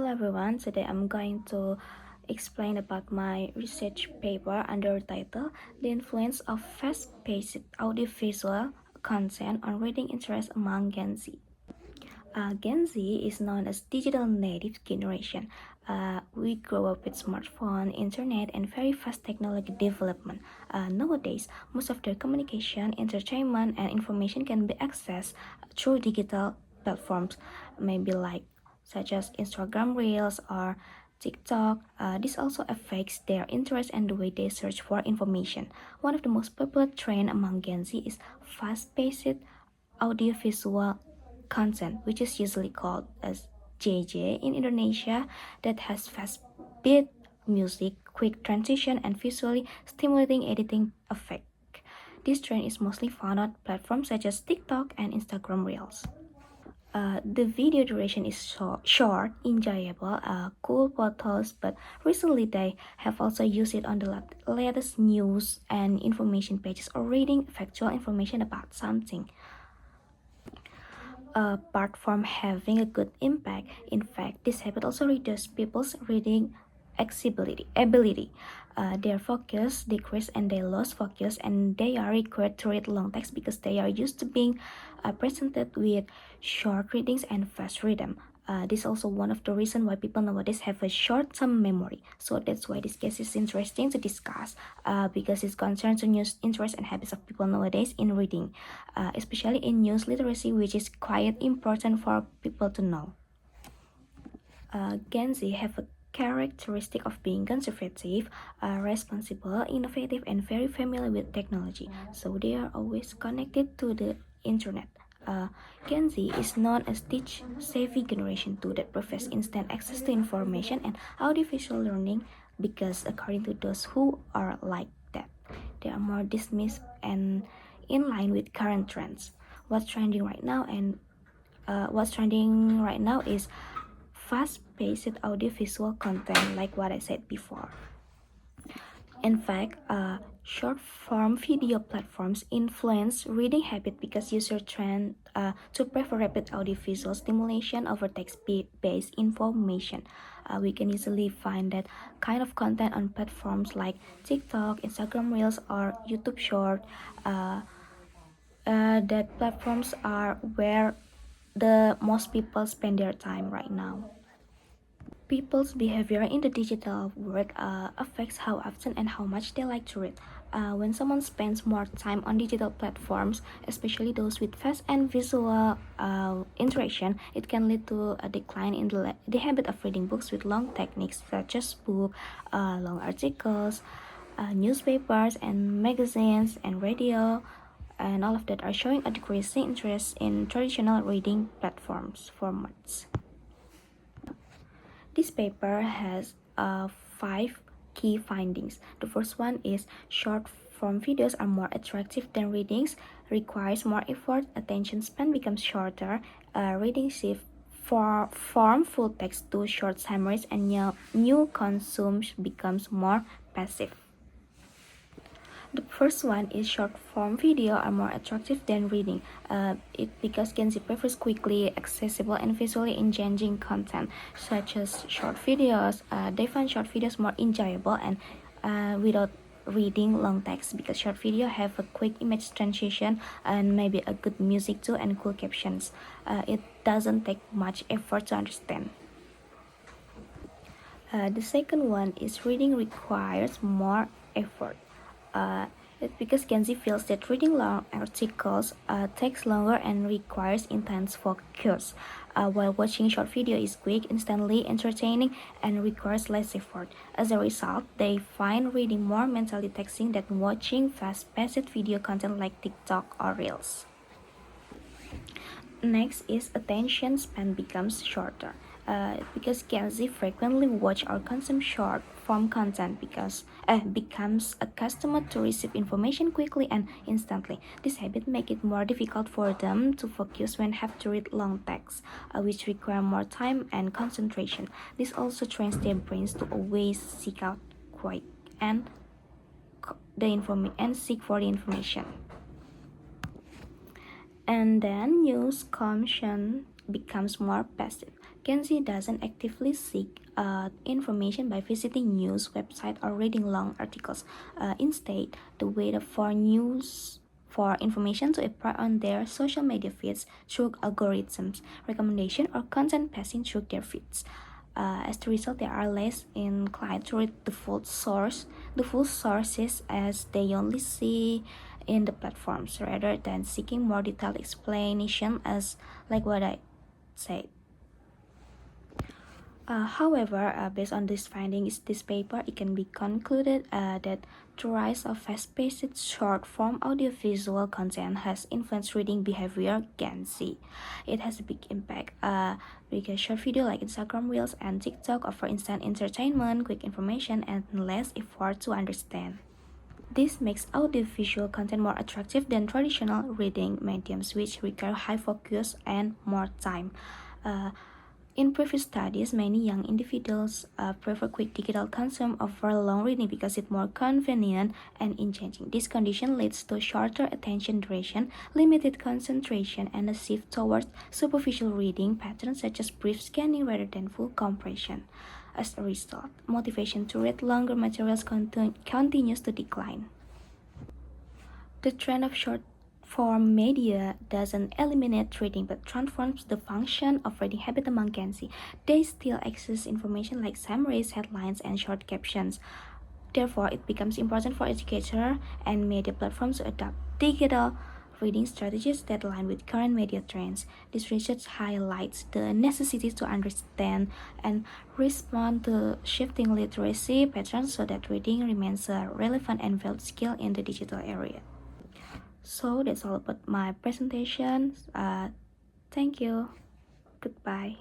Hello everyone, today I'm going to explain about my research paper under the title The Influence of Fast-Paced Audiovisual Content on Reading Interest Among Gen Z. Gen Z is known as digital native generation. We grow up with smartphone, internet, and very fast technology development. Nowadays, most of their communication, entertainment, and information can be accessed through digital platforms, maybe like such as Instagram Reels or TikTok. This also affects their interest and the way they search for information. One of the most popular trends among Gen Z is fast-paced audiovisual content, which is usually called as JJ in Indonesia, that has fast beat music, quick transition, and visually stimulating editing effect. This trend is mostly found on platforms such as TikTok and Instagram Reels. The video duration is short, enjoyable, cool photos, but recently they have also used it on the latest news and information pages or reading factual information about something. Apart from having a good impact, in fact, this habit also reduces people's reading ability. Their focus decrease and they lose focus, and they are required to read long text because they are used to being presented with short readings and fast rhythm. This is also one of the reasons why people nowadays have a short-term memory. So that's why this case is interesting to discuss because it concerns the news interest and habits of people nowadays in reading, especially in news literacy, which is quite important for people to know. Gen Z have a characteristic of being conservative, responsible, innovative, and very familiar with technology. So they are always connected to the internet. Gen Z is known as teach-savvy generation 2 that prefers instant access to information and audiovisual learning because according to those who are like that, they are more dismissed and in line with current trends. What's trending right now is fast-paced audiovisual content, like what I said before. In fact, short-form video platforms influence reading habit because users trend to prefer rapid audiovisual stimulation over text-based information. We can easily find that kind of content on platforms like TikTok, Instagram Reels, or YouTube Short. That platforms are where the most people spend their time right now. People's behavior in the digital world affects how often and how much they like to read. When someone spends more time on digital platforms, especially those with fast and visual interaction, it can lead to a decline in the habit of reading books with long techniques such as long articles, newspapers and magazines and radio, and all of that are showing a decreasing interest in traditional reading platforms formats. This paper has 5 key findings. The first one is short form videos are more attractive than readings, requires more effort, attention span becomes shorter, reading shift from full text to short summaries, and new consumption becomes more passive. The first one is short form video are more attractive than reading. Because Gen Z prefers quickly accessible and visually engaging content, such as short videos. They find short videos more enjoyable and without reading long text because short video have a quick image transition and maybe a good music too and cool captions. It doesn't take much effort to understand. The second one is reading requires more effort. It's because Gen Z feels that reading long articles takes longer and requires intense focus, while watching short video is quick, instantly entertaining, and requires less effort. As a result, they find reading more mentally taxing than watching fast-paced video content like TikTok or Reels. Next is attention span becomes shorter. Because Gen Z frequently watch or consume short form content because becomes accustomed to receive information quickly and instantly. This habit makes it more difficult for them to focus when have to read long text, which require more time and concentration. This also trains their brains to always seek out quick and seek for the information. And then news consumption becomes more passive Gen Z doesn't actively seek information by visiting news websites or reading long articles. Instead, they wait for information to appear on their social media feeds through algorithms, recommendation, or content passing through their feeds. As a result, they are less inclined to read the full sources as they only see in the platforms rather than seeking more detailed explanation as like what I said. However, based on these findings, this paper, it can be concluded that the rise of fast-paced short-form audiovisual content has influenced reading behavior Gen Z. It has a big impact because short video like Instagram Reels and TikTok offer instant entertainment, quick information, and less effort to understand. This makes audiovisual content more attractive than traditional reading mediums, which require high focus and more time. Uh, in previous studies, many young individuals prefer quick digital consumption over long reading because it's more convenient and engaging. This condition leads to shorter attention duration, limited concentration, and a shift towards superficial reading patterns such as brief scanning rather than full comprehension. As a result, motivation to read longer materials continues to decline. The trend of short form media doesn't eliminate reading but transforms the function of reading habit among Gen Z. They still access information like summaries, headlines, and short captions. Therefore, it becomes important for educators and media platforms to adopt digital reading strategies that align with current media trends. This research highlights the necessity to understand and respond to shifting literacy patterns so that reading remains a relevant and valued skill in the digital era. So that's all about my presentation. Thank you. Goodbye.